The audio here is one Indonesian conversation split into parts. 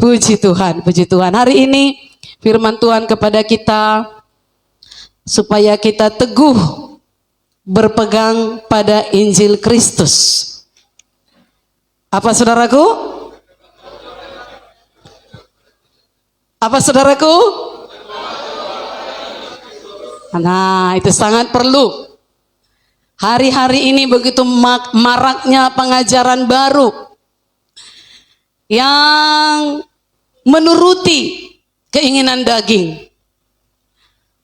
Puji Tuhan, puji Tuhan. Hari ini firman Tuhan kepada kita supaya kita teguh berpegang pada Injil Kristus. Apa saudaraku? Apa saudaraku? Nah, itu sangat perlu. Hari-hari ini begitu maraknya pengajaran baru yang menuruti keinginan daging,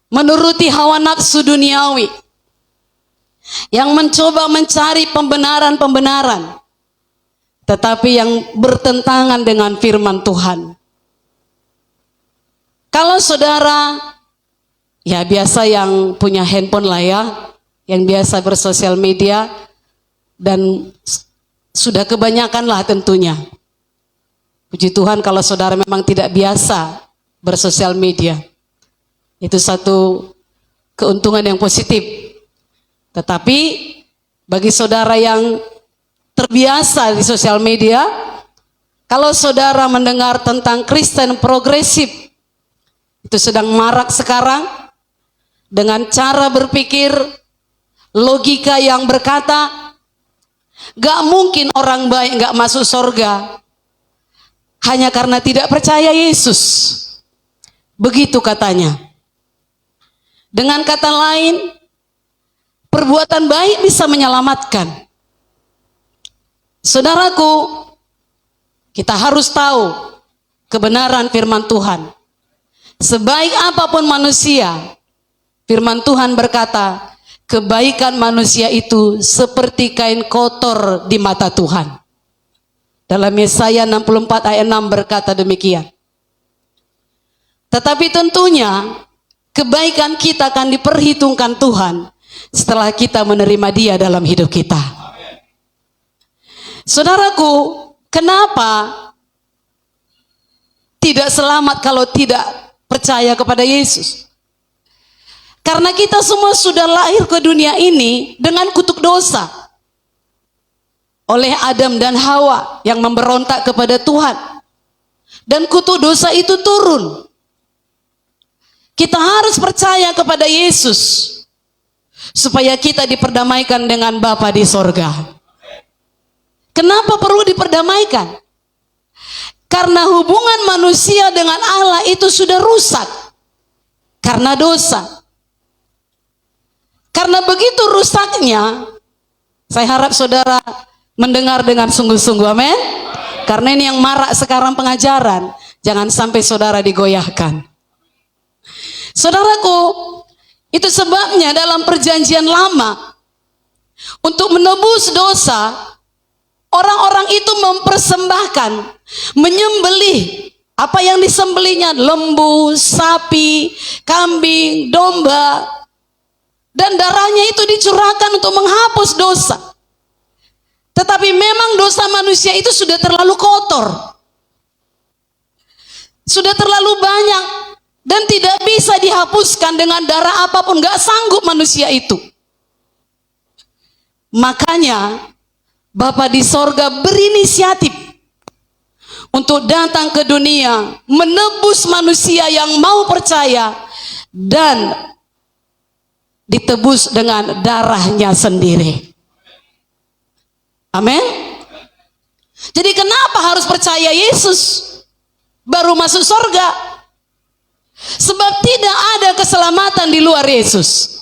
menuruti hawa nafsu duniawi, yang mencoba mencari pembenaran-pembenaran, tetapi yang bertentangan dengan firman Tuhan. Kalau saudara, ya biasa yang punya handphone lah ya, yang biasa bersosial media, dan sudah kebanyakan lah tentunya. Puji Tuhan kalau saudara memang tidak biasa bersosial media. Itu satu keuntungan yang positif. Tetapi bagi saudara yang terbiasa di sosial media, kalau saudara mendengar tentang Kristen progresif, itu sedang marak sekarang, dengan cara berpikir logika yang berkata, gak mungkin orang baik gak masuk surga hanya karena tidak percaya Yesus. Begitu katanya. Dengan kata lain, perbuatan baik bisa menyelamatkan. Saudaraku, kita harus tahu kebenaran firman Tuhan. Sebaik apapun manusia, firman Tuhan berkata, kebaikan manusia itu seperti kain kotor di mata Tuhan. Dalam Yesaya 64 ayat 6 berkata demikian. Tetapi tentunya kebaikan kita akan diperhitungkan Tuhan setelah kita menerima Dia dalam hidup kita. Saudaraku, kenapa tidak selamat kalau tidak percaya kepada Yesus? Karena kita semua sudah lahir ke dunia ini dengan kutuk dosa oleh Adam dan Hawa yang memberontak kepada Tuhan, dan kutuk dosa itu turun. Kita harus percaya kepada Yesus supaya kita diperdamaikan dengan Bapa di sorga. Kenapa perlu diperdamaikan? Karena hubungan manusia dengan Allah itu sudah rusak karena dosa. Karena begitu rusaknya, saya harap saudara mendengar dengan sungguh-sungguh, amin. Karena ini yang marak sekarang pengajaran, jangan sampai saudara digoyahkan. Saudaraku, itu sebabnya dalam perjanjian lama, untuk menebus dosa, orang-orang itu mempersembahkan, menyembelih. Apa yang disembelihnya? Lembu, sapi, kambing, domba. Dan darahnya itu dicurahkan untuk menghapus dosa. Tetapi memang dosa manusia itu sudah terlalu kotor, sudah terlalu banyak, dan tidak bisa dihapuskan dengan darah apapun. Gak sanggup manusia itu. Makanya Bapa di sorga berinisiatif untuk datang ke dunia, menebus manusia yang mau percaya, dan ditebus dengan darahnya sendiri. Amin. Jadi kenapa harus percaya Yesus baru masuk surga? Sebab tidak ada keselamatan di luar Yesus.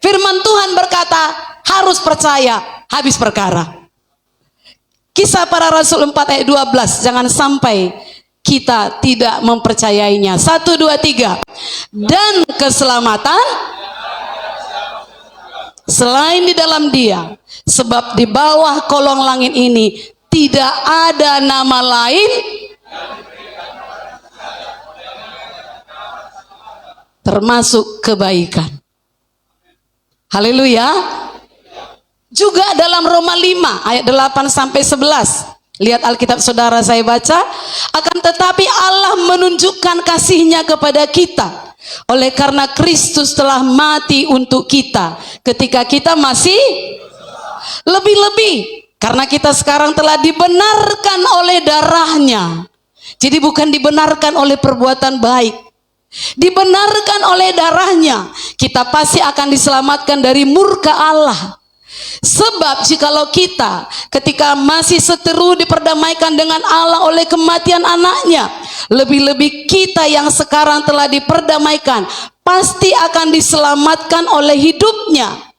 Firman Tuhan berkata harus percaya, habis perkara. Kisah Para Rasul 4 ayat 12, jangan sampai kita tidak mempercayainya. 1, 2, 3. Dan keselamatan selain di dalam Dia, sebab di bawah kolong langit ini tidak ada nama lain termasuk kebaikan. Haleluya. Juga dalam Roma 5 ayat 8 sampai 11. Lihat Alkitab saudara, saya baca. Akan tetapi Allah menunjukkan kasih-Nya kepada kita oleh karena Kristus telah mati untuk kita ketika kita masih lebih-lebih, karena kita sekarang telah dibenarkan oleh darahnya, Jadi bukan dibenarkan oleh perbuatan baik, dibenarkan oleh darahnya, kita pasti akan diselamatkan dari murka Allah. Sebab jikalau kita ketika masih seteru diperdamaikan dengan Allah oleh kematian anaknya, lebih-lebih kita yang sekarang telah diperdamaikan pasti akan diselamatkan oleh hidupnya.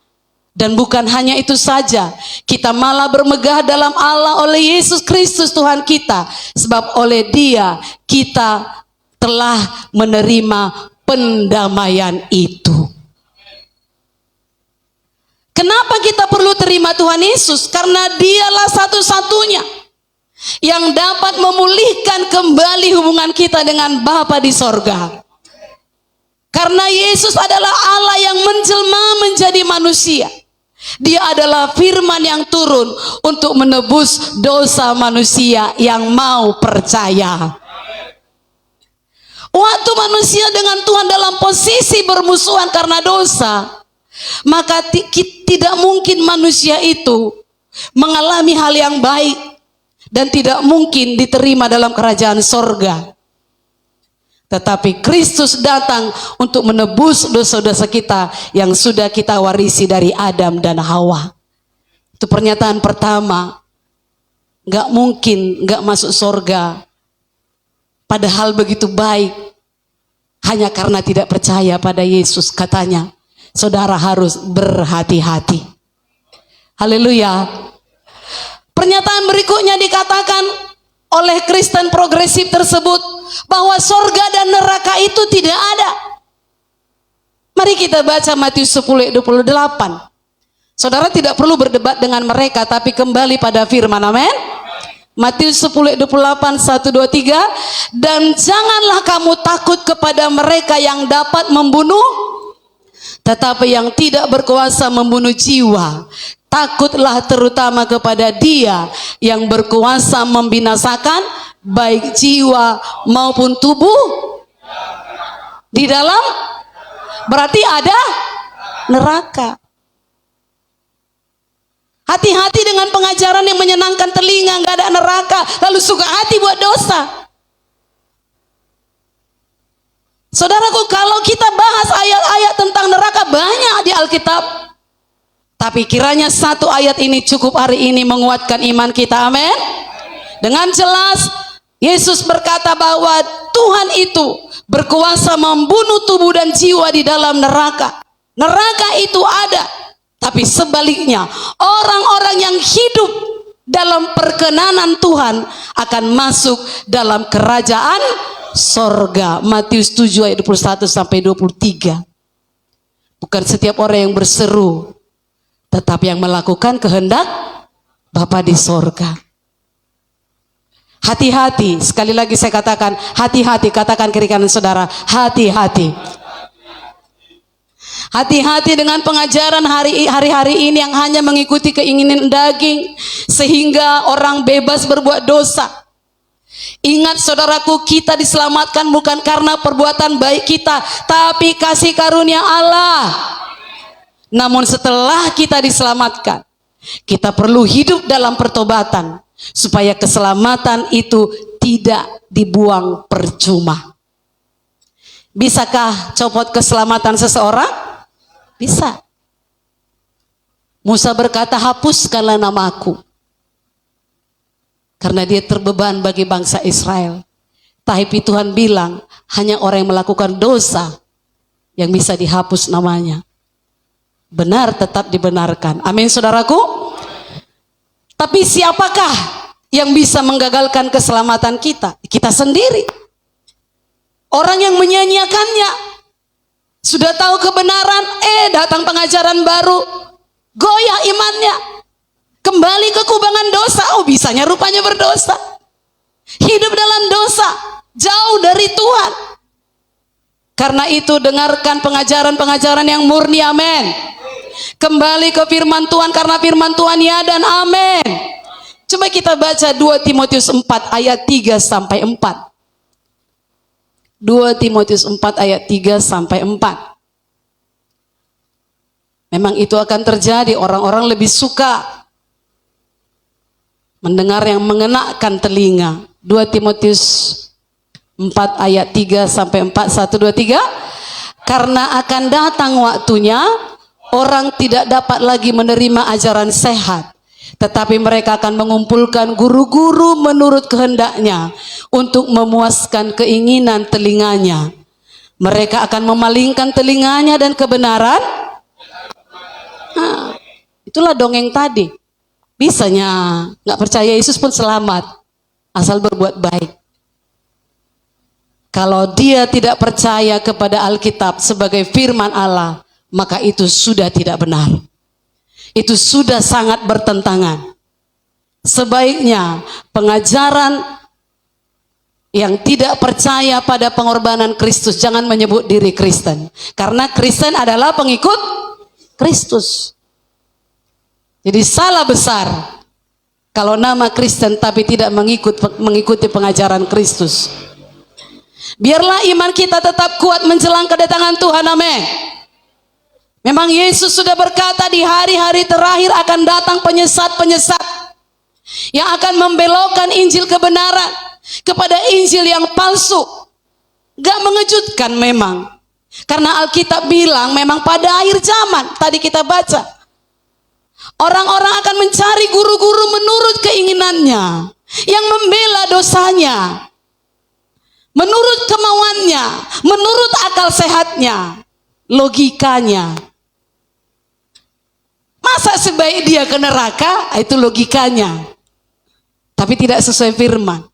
Dan bukan hanya itu saja, kita malah bermegah dalam Allah oleh Yesus Kristus Tuhan kita. Sebab oleh Dia kita telah menerima pendamaian itu. Kenapa kita perlu terima Tuhan Yesus? Karena Dialah satu-satunya yang dapat memulihkan kembali hubungan kita dengan Bapa di sorga. Karena Yesus adalah Allah yang menjelma menjadi manusia. Dia adalah firman yang turun untuk menebus dosa manusia yang mau percaya. Waktu manusia dengan Tuhan dalam posisi bermusuhan karena dosa, maka tidak mungkin manusia itu mengalami hal yang baik dan tidak mungkin diterima dalam kerajaan sorga. Tetapi Kristus datang untuk menebus dosa-dosa kita yang sudah kita warisi dari Adam dan Hawa. Itu pernyataan pertama. Gak mungkin gak masuk sorga, padahal begitu baik, hanya karena tidak percaya pada Yesus. Katanya, saudara harus berhati-hati. Haleluya. Pernyataan berikutnya dikatakan oleh Kristen progresif tersebut bahwa sorga dan neraka itu tidak ada. Mari kita baca Matius 10:28. Saudara tidak perlu berdebat dengan mereka, tapi kembali pada firman. Amin. Matius 10:28, 1, 2, 3. Dan janganlah kamu takut kepada mereka yang dapat membunuh, tetapi yang tidak berkuasa membunuh jiwa. Takutlah terutama kepada Dia yang berkuasa membinasakan baik jiwa maupun tubuh di dalam, berarti ada neraka. Hati-hati dengan pengajaran yang menyenangkan telinga, nggak ada neraka, lalu suka hati buat dosa. Saudaraku, kalau kita bahas ayat-ayat tentang neraka banyak di Alkitab, tapi kiranya satu ayat ini cukup hari ini menguatkan iman kita. Amin. Dengan jelas Yesus berkata bahwa Tuhan itu berkuasa membunuh tubuh dan jiwa di dalam neraka. Neraka itu ada, tapi sebaliknya orang-orang yang hidup dalam perkenanan Tuhan akan masuk dalam kerajaan sorga. Matius 7 ayat 21 sampai 23. Bukan setiap orang yang berseru, tetapi yang melakukan kehendak Bapa di sorga. Hati-hati, sekali lagi saya katakan, hati-hati. Katakan kiri kanan saudara, hati-hati. Hati-hati dengan pengajaran hari-hari ini yang hanya mengikuti keinginan daging, sehingga orang bebas berbuat dosa. Ingat saudaraku, kita diselamatkan bukan karena perbuatan baik kita, tapi kasih karunia Allah. Namun setelah kita diselamatkan, kita perlu hidup dalam pertobatan, supaya keselamatan itu tidak dibuang percuma. Bisakah copot keselamatan seseorang? Bisa. Musa berkata, hapuskanlah namaku, karena dia terbeban bagi bangsa Israel. Tapi Tuhan bilang, hanya orang yang melakukan dosa yang bisa dihapus namanya. Benar tetap dibenarkan. Amin saudaraku. Tapi siapakah yang bisa menggagalkan keselamatan kita? Kita sendiri. Orang yang menyanyiakannya. Sudah tahu kebenaran, datang pengajaran baru, goyah imannya. Kembali ke kubangan dosa. Oh, bisanya rupanya berdosa. Hidup dalam dosa, jauh dari Tuhan. Karena itu dengarkan pengajaran-pengajaran yang murni. Amin. Kembali ke firman Tuhan, karena firman Tuhan ya dan amin. Coba kita baca 2 Timotius 4 ayat 3 sampai 4. 2 Timotius 4 ayat 3 sampai 4. Memang itu akan terjadi, orang-orang lebih suka mendengar yang mengenakan telinga. 2 Timotius 4 ayat 3 sampai 4, 1, 2, 3. Karena akan datang waktunya orang tidak dapat lagi menerima ajaran sehat, tetapi mereka akan mengumpulkan guru-guru menurut kehendaknya untuk memuaskan keinginan telinganya. Mereka akan memalingkan telinganya dan kebenaran. Nah, itulah dongeng tadi. Bisanya nggak percaya Yesus pun selamat asal berbuat baik. Kalau dia tidak percaya kepada Alkitab sebagai firman Allah, maka itu sudah tidak benar. Itu sudah sangat bertentangan. Sebaiknya pengajaran yang tidak percaya pada pengorbanan Kristus jangan menyebut diri Kristen. Karena Kristen adalah pengikut Kristus. Jadi salah besar kalau nama Kristen tapi tidak mengikuti pengajaran Kristus. Biarlah iman kita tetap kuat menjelang kedatangan Tuhan. Amin. Memang Yesus sudah berkata di hari-hari terakhir akan datang penyesat-penyesat yang akan membelokkan Injil kebenaran kepada Injil yang palsu. Gak mengejutkan memang, karena Alkitab bilang memang pada akhir zaman, tadi kita baca, orang-orang akan mencari guru-guru menurut keinginannya, yang membela dosanya menurut kemauannya, menurut akal sehatnya, logikanya. Masa sebaik dia ke neraka? Itu logikanya, tapi tidak sesuai firman.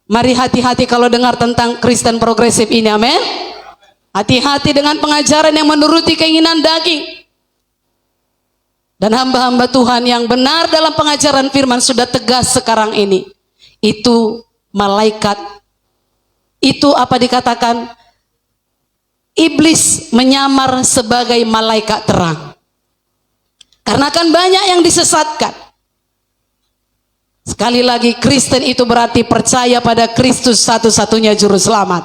Mari hati-hati kalau dengar tentang Kristen progresif ini. Amin. Hati-hati dengan pengajaran yang menuruti keinginan daging. Dan hamba-hamba Tuhan yang benar dalam pengajaran firman sudah tegas sekarang ini. Itu malaikat, itu apa dikatakan, iblis menyamar sebagai malaikat terang. Karena kan banyak yang disesatkan. Sekali lagi, Kristen itu berarti percaya pada Kristus satu-satunya juru selamat.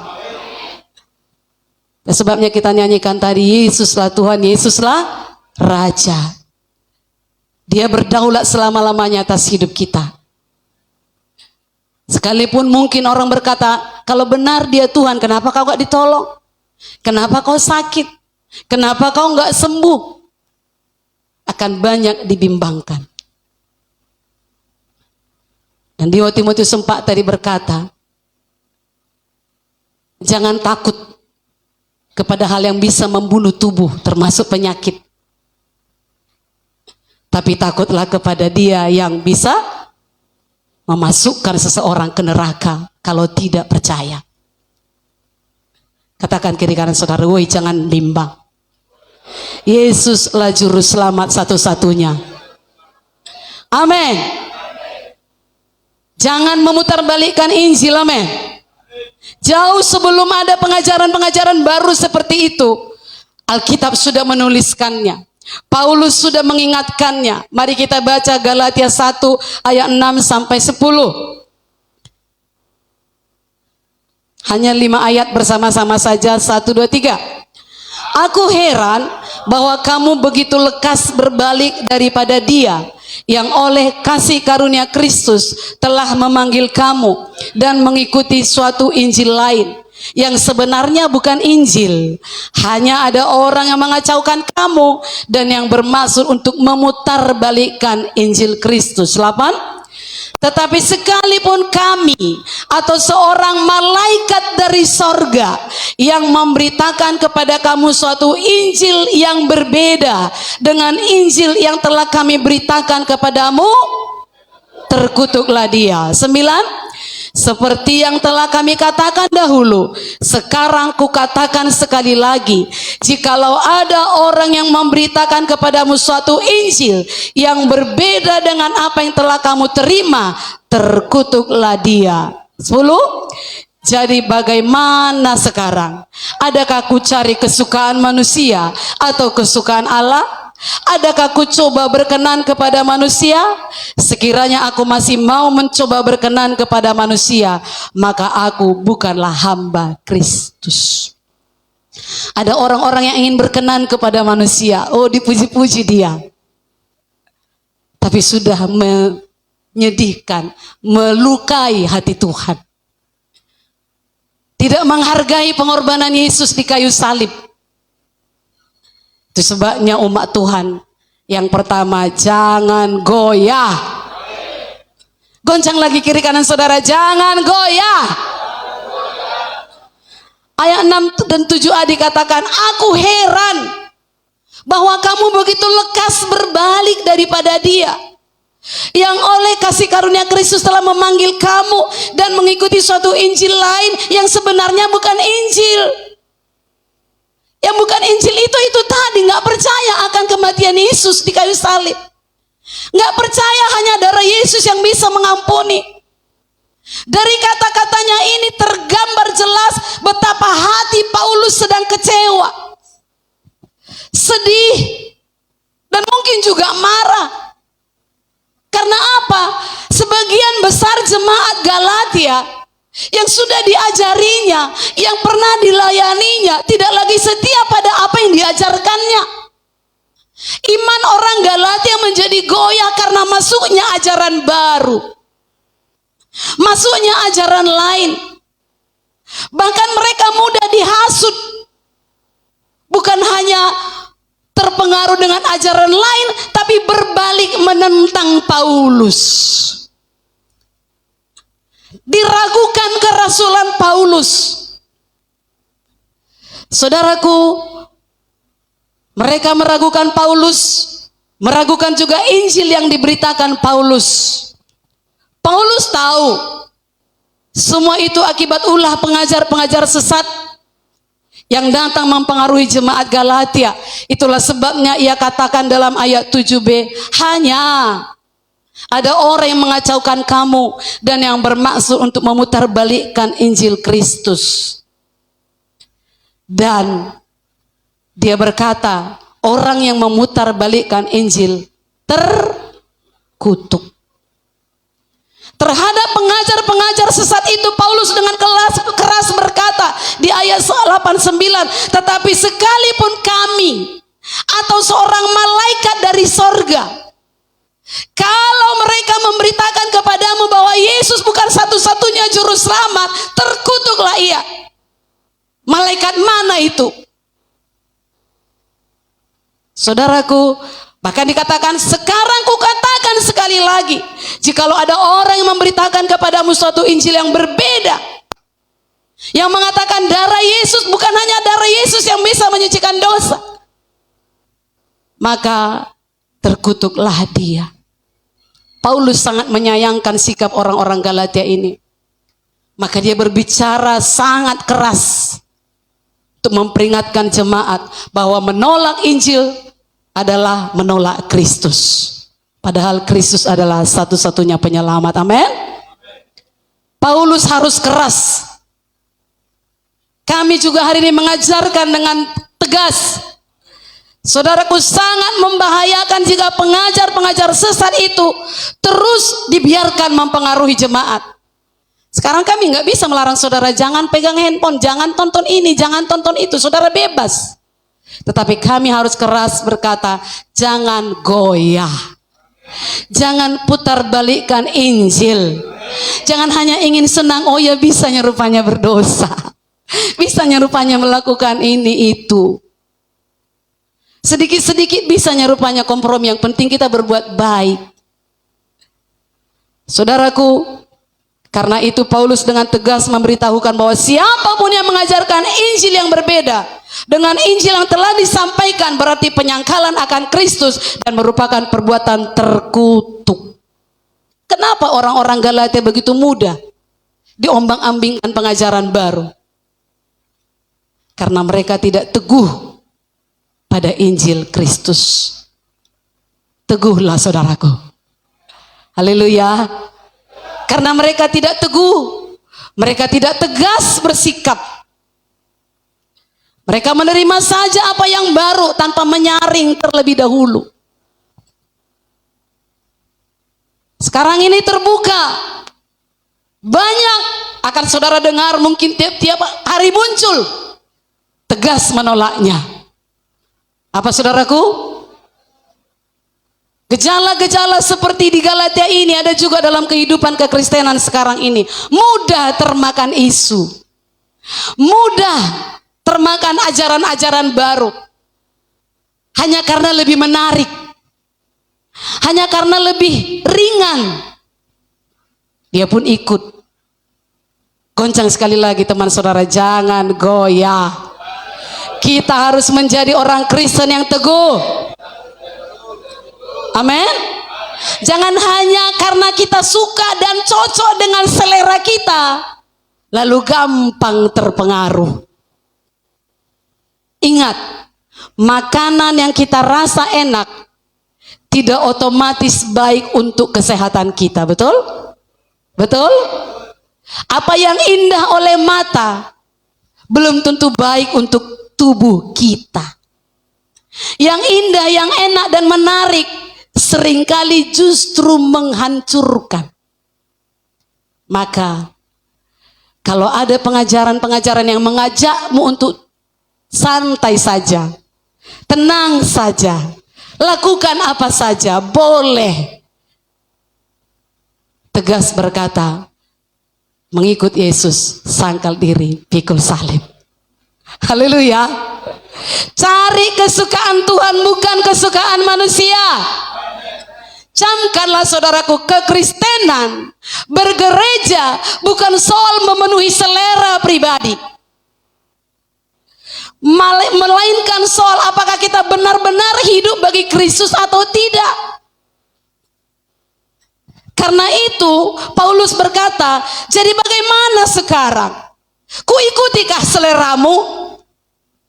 Dan sebabnya kita nyanyikan tadi, Yesuslah Tuhan, Yesuslah Raja. Dia berdaulat selama-lamanya atas hidup kita. Sekalipun mungkin orang berkata, kalau benar dia Tuhan, kenapa kau gak ditolong? Kenapa kau sakit? Kenapa kau gak sembuh? Akan banyak dibimbangkan. Dan di Timotius 4 tadi berkata, jangan takut kepada hal yang bisa membunuh tubuh, termasuk penyakit. Tapi takutlah kepada Dia yang bisa memasukkan seseorang ke neraka kalau tidak percaya. Katakan kiri kanan saudara, woi jangan bimbang. Yesuslah juru selamat satu-satunya. Amin. Jangan memutarbalikkan Injil. Amin. Jauh sebelum ada pengajaran-pengajaran baru seperti itu, Alkitab sudah menuliskannya. Paulus sudah mengingatkannya. Mari kita baca Galatia 1 ayat 6 sampai 10. Hanya 5 ayat bersama-sama saja. 1, 2, 3. Aku heran bahwa kamu begitu lekas berbalik daripada Dia yang oleh kasih karunia Kristus telah memanggil kamu dan mengikuti suatu Injil lain yang sebenarnya bukan Injil. Hanya ada orang yang mengacaukan kamu dan yang bermaksud untuk memutarbalikkan Injil Kristus. 8. Tetapi sekalipun kami atau seorang malaikat dari sorga yang memberitakan kepada kamu suatu Injil yang berbeda dengan Injil yang telah kami beritakan kepadamu, terkutuklah dia. 9. Seperti yang telah kami katakan dahulu, sekarang kukatakan sekali lagi, jikalau ada orang yang memberitakan kepadamu suatu Injil yang berbeda dengan apa yang telah kamu terima, terkutuklah dia. 10. Jadi bagaimana sekarang? Adakah ku cari kesukaan manusia atau kesukaan Allah? Adakah aku coba berkenan kepada manusia? Sekiranya aku masih mau mencoba berkenan kepada manusia, maka aku bukanlah hamba Kristus. Ada orang-orang yang ingin berkenan kepada manusia. Oh, dipuji-puji dia. Tapi sudah menyedihkan, melukai hati Tuhan. tidak menghargai pengorbanan Yesus di kayu salib. Itu sebabnya umat Tuhan, yang pertama, jangan goyah. Goncang lagi kiri kanan saudara, jangan goyah. Ayat 6 dan 7a dikatakan, aku heran bahwa kamu begitu lekas berbalik daripada Dia yang oleh kasih karunia Kristus telah memanggil kamu dan mengikuti suatu Injil lain yang sebenarnya bukan Injil. Yang bukan Injil itu tadi, nggak percaya akan kematian Yesus di kayu salib. Nggak percaya hanya darah Yesus yang bisa mengampuni. Dari kata-katanya ini tergambar jelas betapa hati Paulus sedang kecewa, sedih, dan mungkin juga marah. Karena apa? Sebagian besar jemaat Galatia yang sudah diajarinya, yang pernah dilayaninya, tidak lagi setia pada apa yang diajarkannya. Iman orang Galatia menjadi goyah karena masuknya ajaran baru, masuknya ajaran lain. Bahkan mereka mudah dihasut, bukan hanya terpengaruh dengan ajaran lain, tapi berbalik menentang Paulus. Diragukan kerasulan Paulus. Saudaraku, mereka meragukan Paulus, meragukan juga Injil yang diberitakan Paulus. Paulus tahu semua itu akibat ulah pengajar-pengajar sesat yang datang mempengaruhi jemaat Galatia. Itulah sebabnya ia katakan dalam ayat 7b, hanya ada orang yang mengacaukan kamu dan yang bermaksud untuk memutarbalikkan Injil Kristus. Dan dia berkata, orang yang memutarbalikkan Injil terkutuk. Terhadap pengajar-pengajar sesat itu Paulus dengan keras berkata di ayat 89, tetapi sekalipun kami atau seorang malaikat dari sorga, kalau mereka memberitakan kepadamu bahwa Yesus bukan satu-satunya juru selamat, terkutuklah ia. Malaikat mana itu? Saudaraku, bahkan dikatakan, sekarang kukatakan sekali lagi, jikalau ada orang yang memberitakan kepadamu suatu Injil yang berbeda, yang mengatakan darah Yesus bukan hanya darah Yesus yang bisa menyucikan dosa, maka terkutuklah dia. Paulus sangat menyayangkan sikap orang-orang Galatia ini. Maka dia berbicara sangat keras untuk memperingatkan jemaat bahwa menolak Injil adalah menolak Kristus. Padahal Kristus adalah satu-satunya penyelamat. Amin. Paulus harus keras. Kami juga hari ini mengajarkan dengan tegas. Saudaraku, sangat membahayakan jika pengajar-pengajar sesat itu terus dibiarkan mempengaruhi jemaat. Sekarang kami nggak bisa melarang saudara jangan pegang handphone, jangan tonton ini, jangan tonton itu. Saudara bebas. Tetapi kami harus keras berkata, jangan goyah. Jangan putar balikkan Injil. Jangan hanya ingin senang, oh ya bisanya rupanya berdosa. Bisanya rupanya melakukan ini itu. Sedikit-sedikit bisanya rupanya kompromi, yang penting kita berbuat baik. Saudaraku, karena itu Paulus dengan tegas memberitahukan bahwa siapapun yang mengajarkan Injil yang berbeda dengan Injil yang telah disampaikan berarti penyangkalan akan Kristus dan merupakan perbuatan terkutuk. Kenapa orang-orang Galatia begitu mudah diombang-ambingkan pengajaran baru? Karena mereka tidak teguh pada Injil Kristus. Teguhlah saudaraku. Haleluya. Karena mereka tidak teguh, mereka tidak tegas bersikap. Mereka menerima saja apa yang baru tanpa menyaring terlebih dahulu. Sekarang ini terbuka. Banyak akan saudara dengar, mungkin tiap-tiap hari muncul. Tegas menolaknya. Apa saudaraku? Gejala-gejala seperti di Galatia ini ada juga dalam kehidupan kekristenan sekarang ini. Mudah termakan isu. mudah termakan ajaran-ajaran baru. Hanya karena lebih menarik, hanya karena lebih ringan, dia pun ikut. Goncang sekali lagi teman saudara, jangan goyah. Kita harus menjadi orang Kristen yang teguh. Amin. Jangan hanya karena kita suka dan cocok dengan selera kita, lalu gampang terpengaruh. Ingat, makanan yang kita rasa enak tidak otomatis baik untuk kesehatan kita, betul? Betul? Apa yang indah oleh mata belum tentu baik untuk tubuh kita. Yang indah, yang enak dan menarik seringkali justru menghancurkan. Maka kalau ada pengajaran-pengajaran yang mengajakmu untuk santai saja, tenang saja, lakukan apa saja, boleh. Tegas berkata, mengikut Yesus, sangkal diri, pikul salib. Haleluya. Cari kesukaan Tuhan, bukan kesukaan manusia. Camkanlah saudaraku, kekristenan, bergereja bukan soal memenuhi selera pribadi, melainkan soal apakah kita benar-benar hidup bagi Kristus atau tidak. Karena itu Paulus berkata, jadi bagaimana sekarang? Kuikutikah seleramu?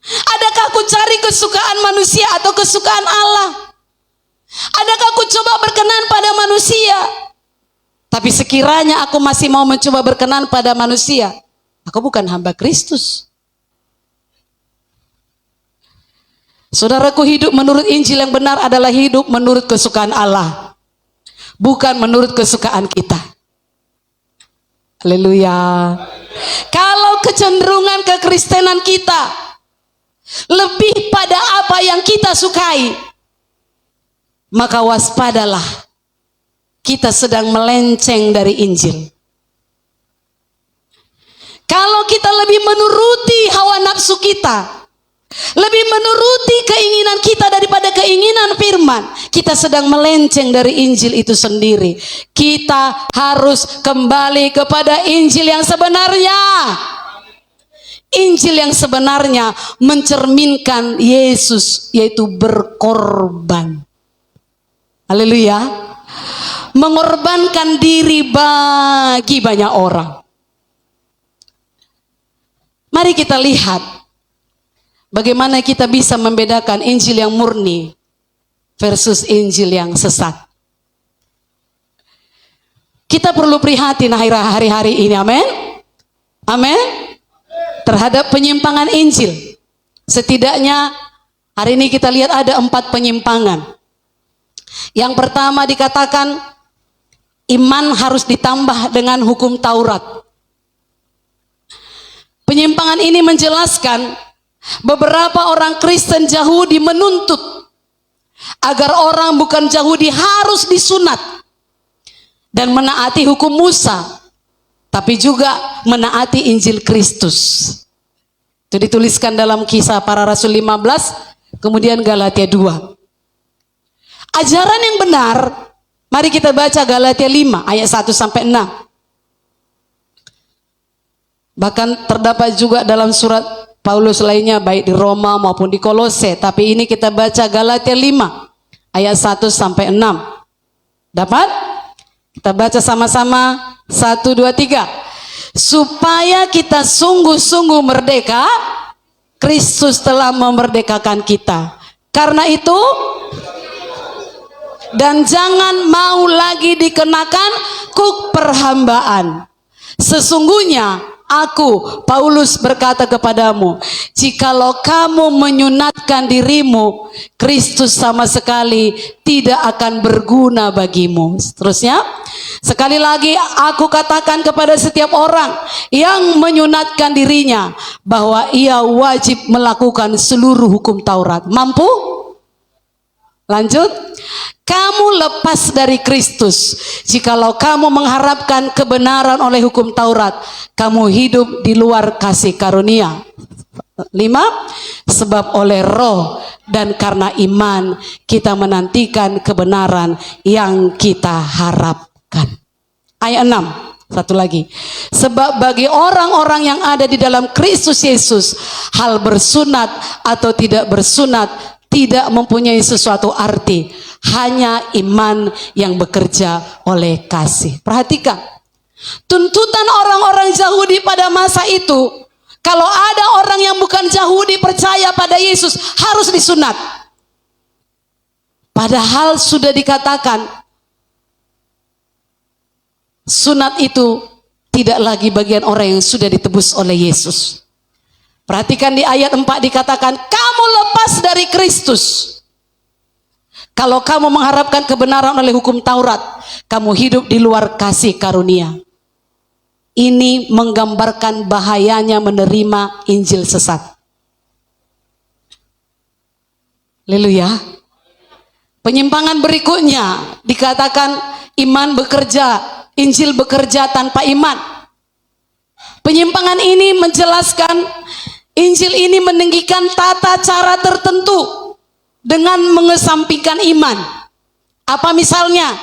Adakah ku cari kesukaan manusia atau kesukaan Allah? Adakah ku coba berkenan pada manusia? Tapi sekiranya aku masih mau mencoba berkenan pada manusia, aku bukan hamba Kristus. Saudaraku, hidup menurut Injil yang benar adalah hidup menurut kesukaan Allah, bukan menurut kesukaan kita. Haleluya. Kalau kecenderungan kekristenan kita lebih pada apa yang kita sukai, maka waspadalah, kita sedang melenceng dari Injil. Kalau kita lebih menuruti hawa nafsu kita, lebih menuruti keinginan kita daripada keinginan firman, kita sedang melenceng dari Injil itu sendiri. Kita harus kembali kepada Injil yang sebenarnya. Injil yang sebenarnya mencerminkan Yesus, yaitu berkorban. Haleluya. Mengorbankan diri bagi banyak orang. Mari kita lihat bagaimana kita bisa membedakan Injil yang murni versus Injil yang sesat. Kita perlu prihatin hari-hari ini, amin? Amin? Terhadap penyimpangan Injil. Setidaknya hari ini kita lihat ada 4 penyimpangan. Yang pertama dikatakan iman harus ditambah dengan hukum Taurat. Penyimpangan ini menjelaskan beberapa orang Kristen Yahudi menuntut agar orang bukan Yahudi harus disunat dan menaati hukum Musa, tapi juga menaati Injil Kristus. Itu dituliskan dalam Kisah Para Rasul 15, kemudian Galatia 2. Ajaran yang benar, mari kita baca Galatia 5 ayat 1 sampai 6. Bahkan terdapat juga dalam surat Paulus lainnya, baik di Roma maupun di Kolose, tapi ini kita baca Galatia 5 ayat 1 sampai 6. Dapat? Kita baca sama-sama, 1, 2, 3. Supaya kita sungguh-sungguh merdeka, Kristus telah memerdekakan kita. Karena itu, dan jangan mau lagi dikenakan kuk perhambaan. Sesungguhnya aku, Paulus, berkata kepadamu, jikalau kamu menyunatkan dirimu, Kristus sama sekali tidak akan berguna bagimu. Seterusnya, sekali lagi aku katakan kepada setiap orang yang menyunatkan dirinya, bahwa ia wajib melakukan seluruh hukum Taurat. Mampu? Lanjut. Kamu lepas dari Kristus. Jikalau kamu mengharapkan kebenaran oleh hukum Taurat, kamu hidup di luar kasih karunia. 5. Sebab oleh roh dan karena iman kita menantikan kebenaran yang kita harapkan. Ayat 6. Satu lagi. Sebab bagi orang-orang yang ada di dalam Kristus Yesus, hal bersunat atau tidak bersunat tidak mempunyai sesuatu arti, hanya iman yang bekerja oleh kasih. Perhatikan, tuntutan orang-orang Yahudi pada masa itu, kalau ada orang yang bukan Yahudi percaya pada Yesus, harus disunat. Padahal sudah dikatakan, sunat itu tidak lagi bagian orang yang sudah ditebus oleh Yesus. Perhatikan di ayat 4 dikatakan, kamu lepas dari Kristus. Kalau kamu mengharapkan kebenaran oleh hukum Taurat, kamu hidup di luar kasih karunia. Ini menggambarkan bahayanya menerima Injil sesat. Haleluya. Penyimpangan berikutnya dikatakan iman bekerja, Injil bekerja tanpa iman. Penyimpangan ini menjelaskan Injil ini meninggikan tata cara tertentu dengan mengesampingkan iman. Apa misalnya?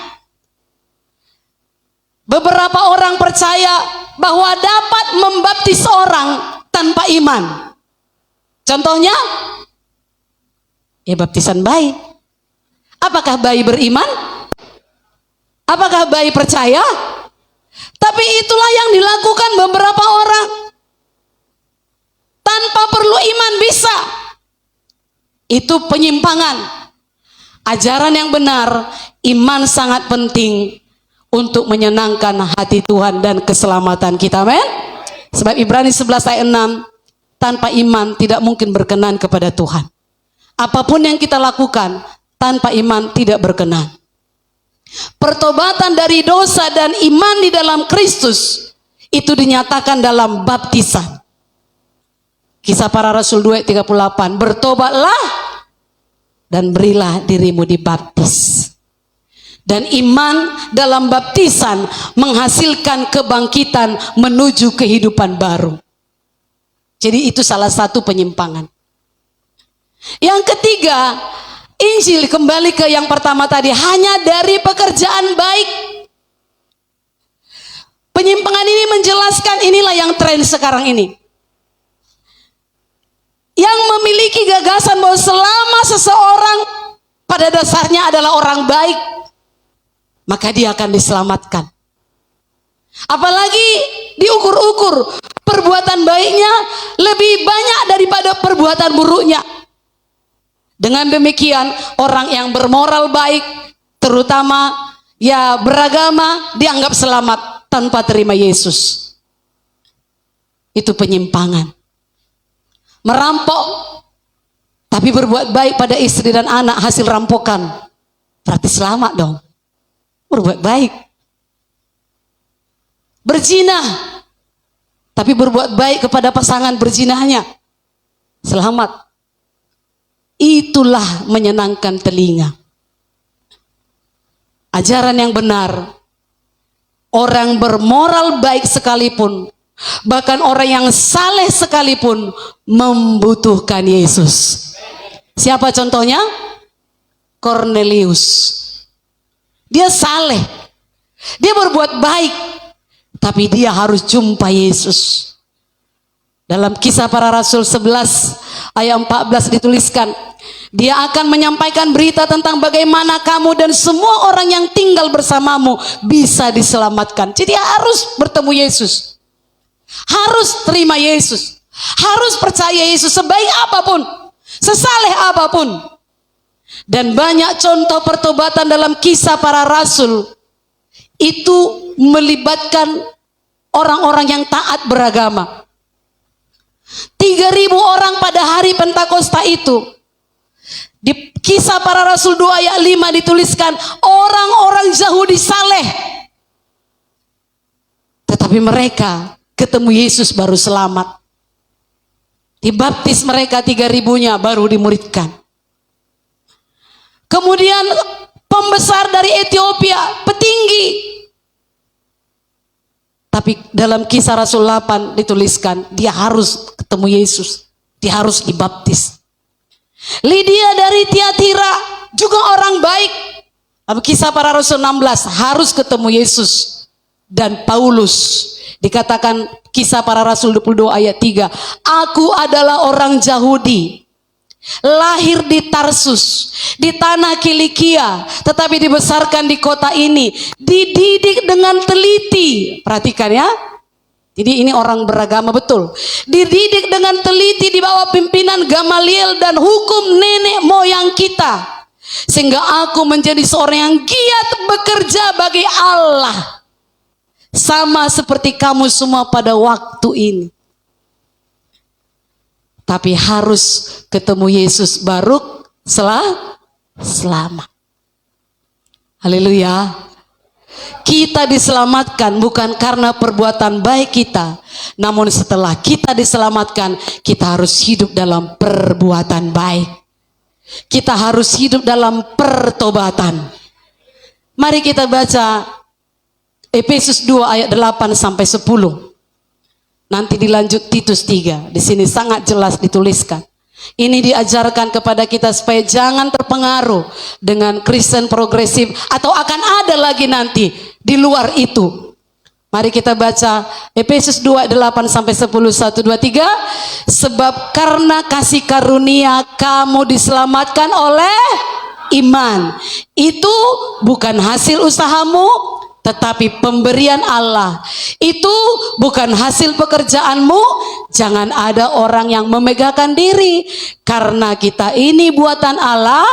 Beberapa orang percaya bahwa dapat membaptis orang tanpa iman. Contohnya, ya baptisan bayi. Apakah bayi beriman? Apakah bayi percaya? Tapi itulah yang dilakukan beberapa orang. Tanpa perlu iman bisa. Itu penyimpangan. Ajaran yang benar, iman sangat penting untuk menyenangkan hati Tuhan dan keselamatan kita. Amin. Sebab Ibrani 11 ayat 6, tanpa iman tidak mungkin berkenan kepada Tuhan. Apapun yang kita lakukan, tanpa iman tidak berkenan. Pertobatan dari dosa dan iman di dalam Kristus itu dinyatakan dalam baptisan. Kisah Para Rasul 2:38, bertobatlah dan berilah dirimu dibaptis. Dan iman dalam baptisan menghasilkan kebangkitan menuju kehidupan baru. Jadi itu salah satu penyimpangan. Yang ketiga, Injil kembali ke yang pertama tadi, hanya dari pekerjaan baik. Penyimpangan ini menjelaskan inilah yang tren sekarang ini. Yang memiliki gagasan bahwa selama seseorang pada dasarnya adalah orang baik, maka dia akan diselamatkan. Apalagi diukur-ukur perbuatan baiknya lebih banyak daripada perbuatan buruknya. Dengan demikian orang yang bermoral baik, terutama ya beragama, dianggap selamat tanpa terima Yesus. Itu penyimpangan. Merampok tapi berbuat baik pada istri dan anak hasil rampokan, berarti selamat dong. Berbuat baik. Berzina tapi berbuat baik kepada pasangan berzinahnya, selamat. Itulah menyenangkan telinga. Ajaran yang benar, orang bermoral baik sekalipun, bahkan orang yang saleh sekalipun membutuhkan Yesus. Siapa contohnya? Cornelius. Dia saleh, dia berbuat baik, tapi dia harus jumpa Yesus. Dalam Kisah Para Rasul 11 ayat 14 dituliskan, dia akan menyampaikan berita tentang bagaimana kamu dan semua orang yang tinggal bersamamu bisa diselamatkan. Jadi harus bertemu Yesus, harus terima Yesus, harus percaya Yesus sebaik apapun, sesaleh apapun. Dan banyak contoh pertobatan dalam Kisah Para Rasul itu melibatkan orang-orang yang taat beragama. 3.000 orang pada hari Pentakosta itu. Di Kisah Para Rasul 2 ayat 5 dituliskan, orang-orang Yahudi saleh, tetapi mereka ketemu Yesus baru selamat. Dibaptis mereka 3.000-nya baru dimuridkan. Kemudian pembesar dari Ethiopia, petinggi. Tapi dalam Kisah Rasul 8 dituliskan, dia harus ketemu Yesus. Dia harus dibaptis. Lydia dari Tiatira, juga orang baik. Kisah Para Rasul 16, harus ketemu Yesus. Dan Paulus, dikatakan Kisah Para Rasul 22 ayat 3, aku adalah orang Yahudi, lahir di Tarsus, di tanah Kilikia, tetapi dibesarkan di kota ini, dididik dengan teliti. Perhatikan ya, jadi ini orang beragama betul. Dididik dengan teliti di bawah pimpinan Gamaliel dan hukum nenek moyang kita, sehingga aku menjadi seorang yang giat bekerja bagi Allah, sama seperti kamu semua pada waktu ini. Tapi harus ketemu Yesus baru selamat. Haleluya. Kita diselamatkan bukan karena perbuatan baik kita, namun setelah kita diselamatkan, kita harus hidup dalam perbuatan baik. Kita harus hidup dalam pertobatan. Mari kita baca Efesus 2 ayat 8 sampai 10. Nanti dilanjut Titus 3. Di sini sangat jelas dituliskan. Ini diajarkan kepada kita supaya jangan terpengaruh dengan Kristen progresif atau akan ada lagi nanti di luar itu. Mari kita baca Efesus 2 ayat 8 sampai 10. 1, 2, 3. Sebab karena kasih karunia kamu diselamatkan oleh iman. Itu bukan hasil usahamu, tetapi pemberian Allah. Itu bukan hasil pekerjaanmu. Jangan ada orang yang memegahkan diri, karena kita ini buatan Allah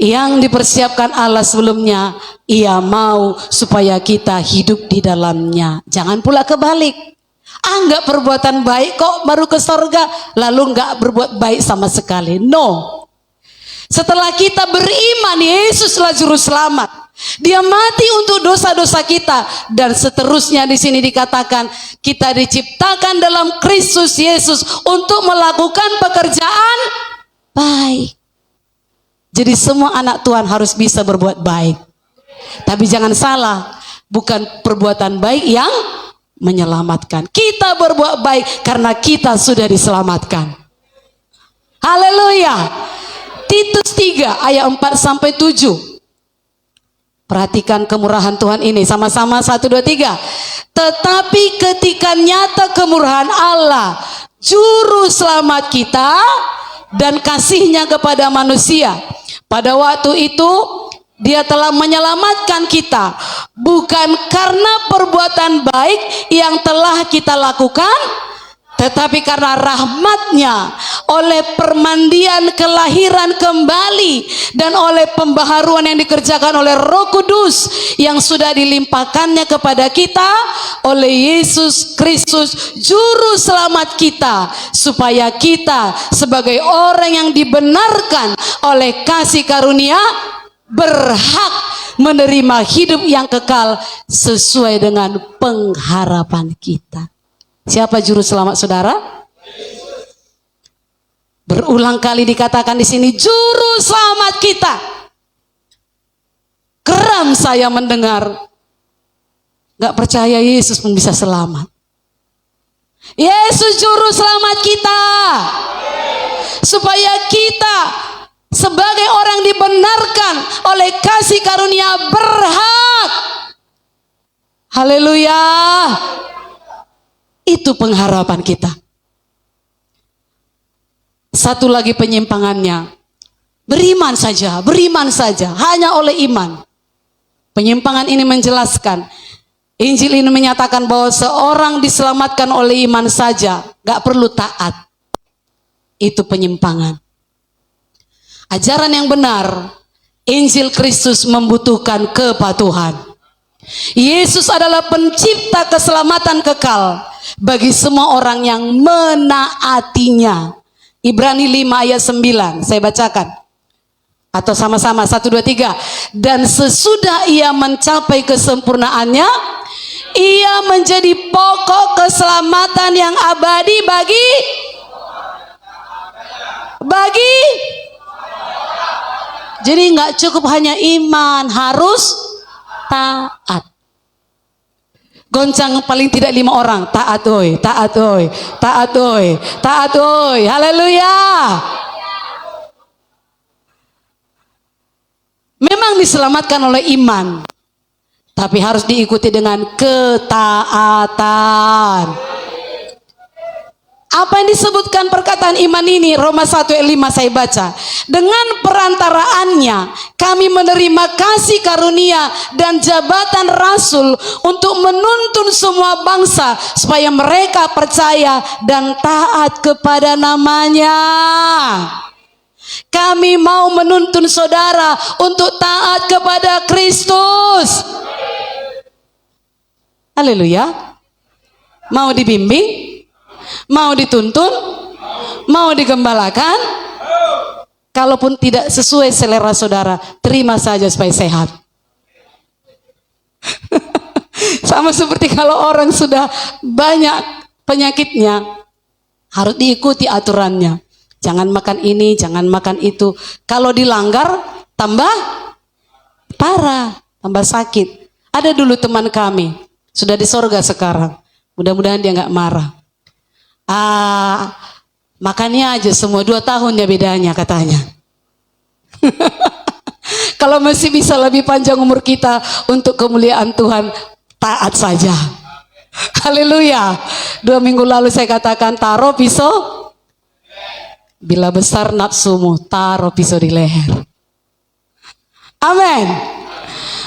yang dipersiapkan Allah sebelumnya. Ia mau supaya kita hidup di dalamnya. Jangan pula kebalik. Anggap perbuatan baik kok baru ke sorga, lalu enggak berbuat baik sama sekali. No. Setelah kita beriman, Yesuslah juru selamat. Dia mati untuk dosa-dosa kita, dan seterusnya di sini dikatakan kita diciptakan dalam Kristus Yesus untuk melakukan pekerjaan baik. Jadi semua anak Tuhan harus bisa berbuat baik. Tapi jangan salah, bukan perbuatan baik yang menyelamatkan. Kita berbuat baik karena kita sudah diselamatkan. Haleluya. Titus 3 ayat 4 sampai 7. Perhatikan kemurahan Tuhan ini sama-sama. 1, 2, 3. Tetapi ketika nyata kemurahan Allah, juru selamat kita, dan kasihnya kepada manusia, pada waktu itu Dia telah menyelamatkan kita, bukan karena perbuatan baik yang telah kita lakukan, tetapi karena rahmatnya, oleh permandian kelahiran kembali, dan oleh pembaharuan yang dikerjakan oleh Roh Kudus yang sudah dilimpahkannya kepada kita oleh Yesus Kristus Juru Selamat kita, supaya kita sebagai orang yang dibenarkan oleh kasih karunia berhak menerima hidup yang kekal sesuai dengan pengharapan kita. Siapa juru selamat saudara? Berulang kali dikatakan di sini, juru selamat kita. Geram saya mendengar, gak percaya Yesus pun bisa selamat. Yesus juru selamat kita, supaya kita sebagai orang dibenarkan oleh kasih karunia berhak. Haleluya. Itu pengharapan kita. Satu lagi penyimpangannya, beriman saja, hanya oleh iman. Penyimpangan ini menjelaskan, Injil ini menyatakan bahwa seorang diselamatkan oleh iman saja, gak perlu taat. Itu penyimpangan. Ajaran yang benar, Injil Kristus membutuhkan kepatuhan. Yesus adalah pencipta keselamatan kekal bagi semua orang yang menaatinya. Ibrani 5 ayat 9, saya bacakan. Atau sama-sama, 1, 2, 3. Dan sesudah ia mencapai kesempurnaannya, ia menjadi pokok keselamatan yang abadi bagi bagi. Jadi nggak cukup hanya iman, harus taat. Goncang paling tidak 5 orang, taat oi, taat oi, taat oi, taat oi. Haleluya. Memang diselamatkan oleh iman, tapi harus diikuti dengan ketaatan. Apa yang disebutkan perkataan iman ini? Roma 1 ayat 5 saya baca. Dengan perantaraannya kami menerima kasih karunia dan jabatan rasul untuk menuntun semua bangsa supaya mereka percaya dan taat kepada namanya. Kami mau menuntun saudara untuk taat kepada Kristus. Haleluya. Mau dibimbing? Mau dituntun? Mau digembalakan? Kalaupun tidak sesuai selera saudara, terima saja supaya sehat. Sama seperti kalau orang sudah banyak penyakitnya, harus diikuti aturannya. Jangan makan ini, jangan makan itu. Kalau dilanggar, tambah parah, tambah sakit. Ada dulu teman kami, sudah di sorga sekarang. Mudah-mudahan dia nggak marah. Makannya aja semua 2 tahun ya bedanya katanya. Kalau masih bisa lebih panjang umur kita untuk kemuliaan Tuhan, taat saja. Haleluya. 2 minggu lalu saya katakan, taruh pisau, bila besar nafsumu, taruh pisau di leher. Amin.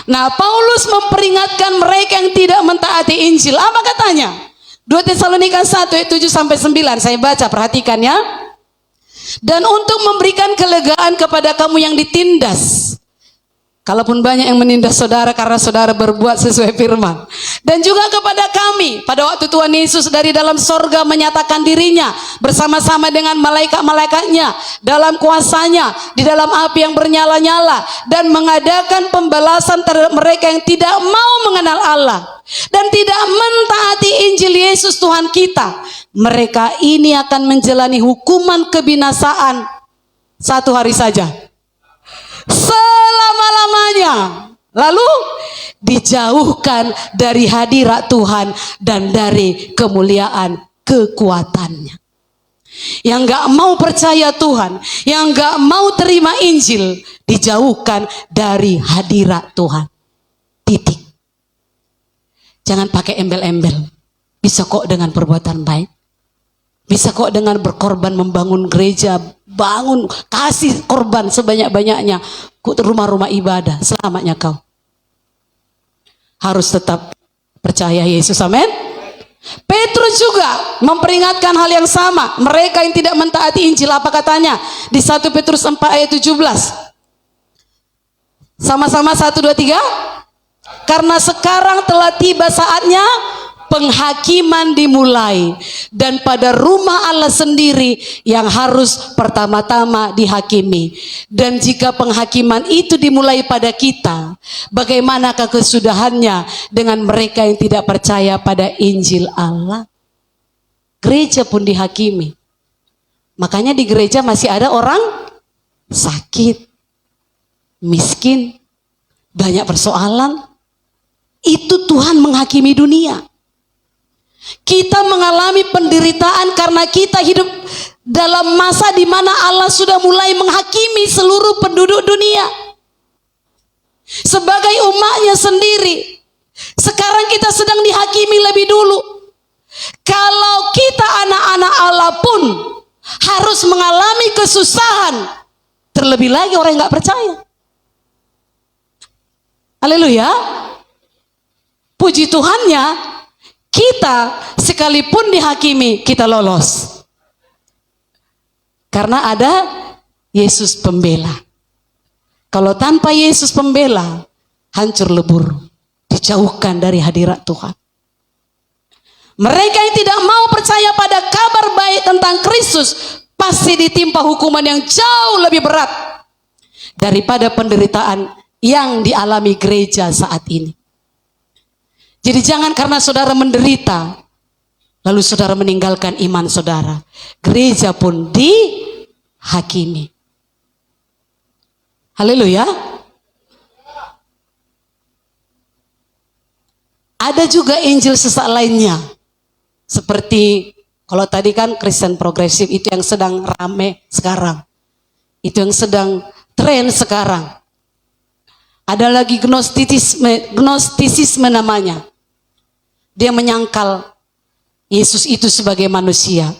Nah, Paulus memperingatkan mereka yang tidak mentaati Injil. Apa katanya? 2 Tesalonika 1 ayat 7 sampai 9 saya baca, perhatikan ya. Dan untuk memberikan kelegaan kepada kamu yang ditindas, kalaupun banyak yang menindas saudara karena saudara berbuat sesuai firman, dan juga kepada kami pada waktu Tuhan Yesus dari dalam sorga menyatakan dirinya bersama-sama dengan malaikat-malaikatnya dalam kuasanya di dalam api yang bernyala-nyala, dan mengadakan pembalasan terhadap mereka yang tidak mau mengenal Allah dan tidak mentaati Injil Yesus Tuhan kita. Mereka ini akan menjalani hukuman kebinasaan 1 hari saja, selama-lamanya, lalu dijauhkan dari hadirat Tuhan dan dari kemuliaan kekuatannya. Yang gak mau percaya Tuhan, yang gak mau terima Injil, dijauhkan dari hadirat Tuhan. Titik. Jangan pakai embel-embel. Bisa kok dengan perbuatan baik. Bisa kok dengan berkorban membangun gereja, bangun, kasih korban sebanyak-banyaknya rumah-rumah ibadah. Selamatnya kau. Harus tetap percaya Yesus. Amin. Petrus juga memperingatkan hal yang sama. Mereka yang tidak mentaati Injil, apa katanya? Di 1 Petrus 4 ayat 17. Sama-sama 1, 2, 3. Karena sekarang telah tiba saatnya penghakiman dimulai, dan pada rumah Allah sendiri yang harus pertama-tama dihakimi. Dan jika penghakiman itu dimulai pada kita, bagaimanakah kesudahannya dengan mereka yang tidak percaya pada Injil Allah? Gereja pun dihakimi. Makanya di gereja masih ada orang sakit, miskin, banyak persoalan. Itu Tuhan menghakimi dunia. Kita mengalami penderitaan karena kita hidup dalam masa di mana Allah sudah mulai menghakimi seluruh penduduk dunia. Sebagai umatnya sendiri, sekarang kita sedang dihakimi lebih dulu. Kalau kita anak-anak Allah pun harus mengalami kesusahan, terlebih lagi orang yang gak percaya. Haleluya. Puji Tuhannya, kita sekalipun dihakimi, kita lolos. Karena ada Yesus pembela. Kalau tanpa Yesus pembela, hancur lebur, dijauhkan dari hadirat Tuhan. Mereka yang tidak mau percaya pada kabar baik tentang Kristus, pasti ditimpa hukuman yang jauh lebih berat daripada penderitaan yang dialami gereja saat ini. Jadi jangan karena saudara menderita, lalu saudara meninggalkan iman saudara. Gereja pun hakimi. Haleluya. Ada juga Injil sesat lainnya. Seperti kalau tadi kan Kristen progresif itu yang sedang rame sekarang. Itu yang sedang tren sekarang. Ada lagi gnostisisme namanya. Dia menyangkal Yesus itu sebagai manusia.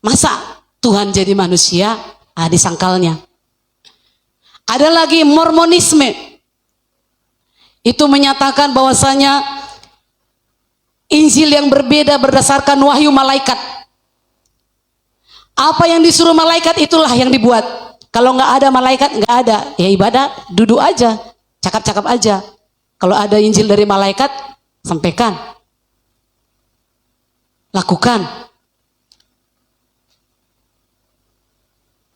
Masa Tuhan jadi manusia? Disangkalnya. Ada lagi Mormonisme. Itu menyatakan bahwasanya Injil yang berbeda berdasarkan wahyu malaikat. Apa yang disuruh malaikat itulah yang dibuat. Kalau nggak ada malaikat, nggak ada. Ya ibadah, duduk aja, cakap-cakap aja. Kalau ada Injil dari malaikat, sampaikan. Lakukan.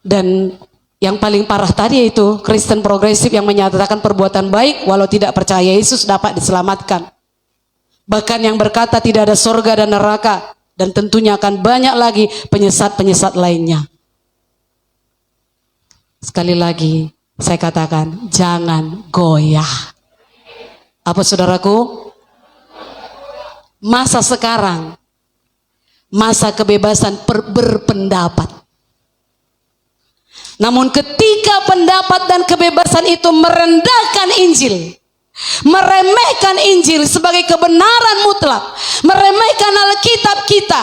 Dan yang paling parah tadi itu Kristen progresif yang menyatakan perbuatan baik walau tidak percaya Yesus dapat diselamatkan. Bahkan yang berkata tidak ada sorga dan neraka, dan tentunya akan banyak lagi penyesat-penyesat lainnya. Sekali lagi saya katakan, jangan goyah. Apa saudaraku? Masa sekarang, masa kebebasan berpendapat. Namun ketika pendapat dan kebebasan itu merendahkan Injil, meremehkan Injil sebagai kebenaran mutlak, meremehkan Alkitab kita,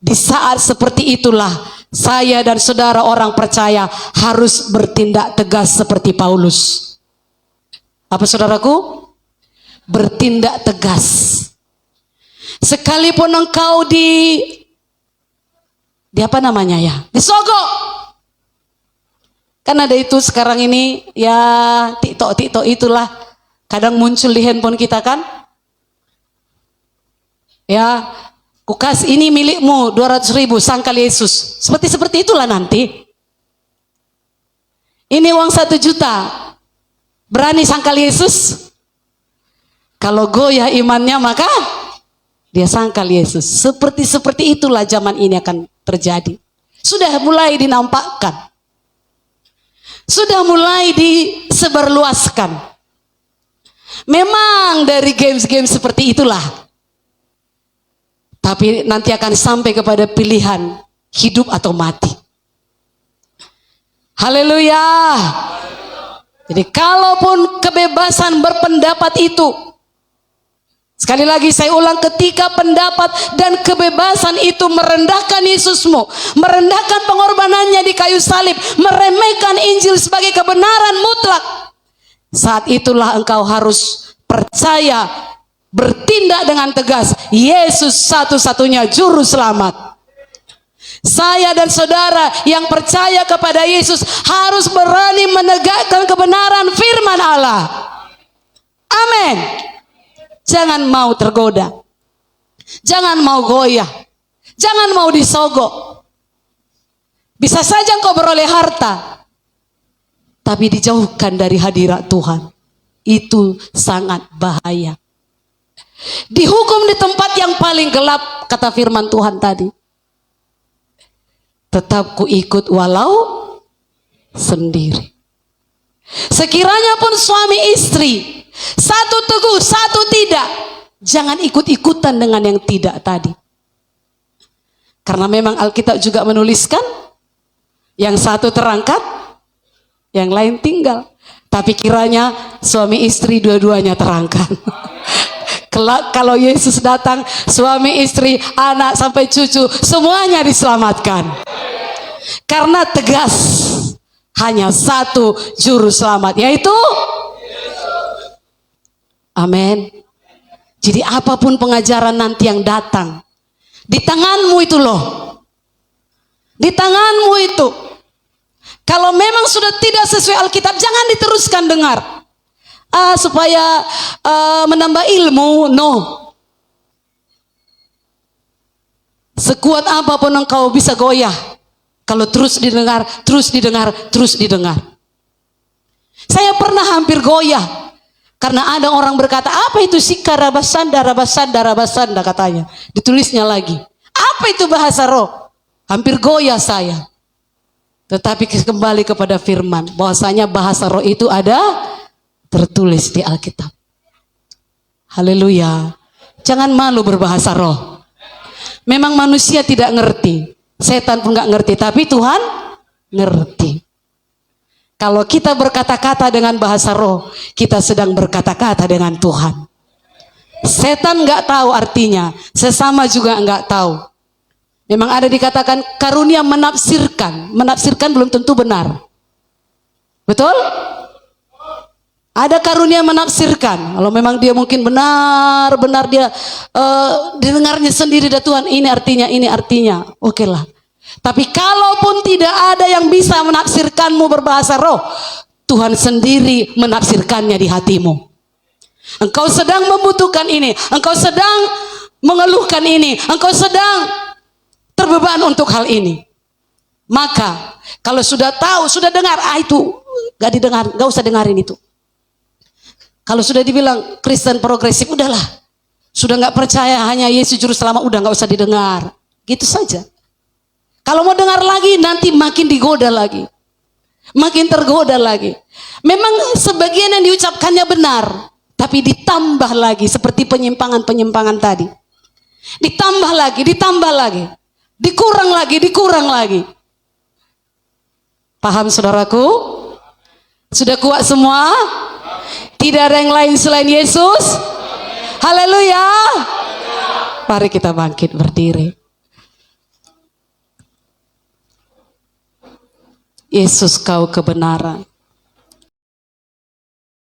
di saat seperti itulah saya dan saudara orang percaya harus bertindak tegas seperti Paulus. Apa saudaraku? Bertindak tegas. Sekalipun engkau di apa namanya ya? Disogok. Kan ada itu sekarang ini ya, TikTok itulah kadang muncul di handphone kita kan. Ya, kukas ini milikmu 200.000, sangkal Yesus. Seperti itulah nanti. Ini uang 1 juta. Berani sangkal Yesus? Kalau goyah imannya maka dia sangkal Yesus. Seperti itulah zaman ini akan terjadi. Sudah mulai dinampakkan. Sudah mulai disebarluaskan. Memang dari games-games seperti itulah. Tapi nanti akan sampai kepada pilihan hidup atau mati. Haleluya. Jadi kalaupun kebebasan berpendapat itu, sekali lagi saya ulang, ketika pendapat dan kebebasan itu merendahkan Yesusmu, merendahkan pengorbanannya di kayu salib, meremehkan Injil sebagai kebenaran mutlak, saat itulah engkau harus percaya, bertindak dengan tegas. Yesus satu-satunya juru selamat. Saya dan saudara yang percaya kepada Yesus harus berani menegakkan kebenaran firman Allah. Amin. Jangan mau tergoda. Jangan mau goyah. Jangan mau disogok. Bisa saja engkau beroleh harta, tapi dijauhkan dari hadirat Tuhan. Itu sangat bahaya. Dihukum di tempat yang paling gelap, kata firman Tuhan tadi. Tetap ku ikut walau sendiri. Sekiranya pun suami istri, satu teguh, satu tidak, jangan ikut-ikutan dengan yang tidak tadi. Karena memang Alkitab juga menuliskan, yang satu terangkat, yang lain tinggal. Tapi kiranya suami istri dua-duanya terangkat. Kelak kalau Yesus datang, suami istri, anak sampai cucu, semuanya diselamatkan. Karena tegas, hanya satu juru selamat, yaitu amin. Jadi apapun pengajaran nanti yang datang, di tanganmu itu loh. Di tanganmu itu. Kalau memang sudah tidak sesuai Alkitab, jangan diteruskan dengar. Supaya menambah ilmu, no. Sekuat apapun engkau bisa goyah, kalau terus didengar, terus didengar, terus didengar. Saya pernah hampir goyah karena ada orang berkata, apa itu sika rabasanda, rabasanda, rabasanda katanya. Ditulisnya lagi. Apa itu bahasa roh? Hampir goyah saya. Tetapi kembali kepada firman, bahwasanya bahasa roh itu ada tertulis di Alkitab. Haleluya. Jangan malu berbahasa roh. Memang manusia tidak ngerti, setan pun gak ngerti, tapi Tuhan ngerti. Kalau kita berkata-kata dengan bahasa roh, kita sedang berkata-kata dengan Tuhan. Setan gak tahu artinya, sesama juga gak tahu. Memang ada dikatakan karunia menafsirkan. Menafsirkan belum tentu benar. Betul? Ada karunia menafsirkan. Kalau memang dia mungkin benar-benar dia didengarnya sendiri dari Tuhan. Ini artinya. Oke lah. Tapi kalaupun tidak ada yang bisa menafsirkanmu berbahasa roh, Tuhan sendiri menafsirkannya di hatimu. Engkau sedang membutuhkan ini. Engkau sedang mengeluhkan ini. Engkau sedang terbeban untuk hal ini. Maka kalau sudah tahu, sudah dengar, itu gak didengar, gak usah dengarin itu. Kalau sudah dibilang Kristen progresif, udahlah. Sudah gak percaya hanya Yesus juru selamat, udah gak usah didengar. Gitu saja. Kalau mau dengar lagi, nanti makin digoda lagi. Makin tergoda lagi. Memang sebagian yang diucapkannya benar, tapi ditambah lagi seperti penyimpangan-penyimpangan tadi. Ditambah lagi. Dikurang lagi. Paham saudaraku? Sudah kuat semua? Tidak ada yang lain selain Yesus? Haleluya. Mari kita bangkit berdiri. Yesus, kau kebenaran.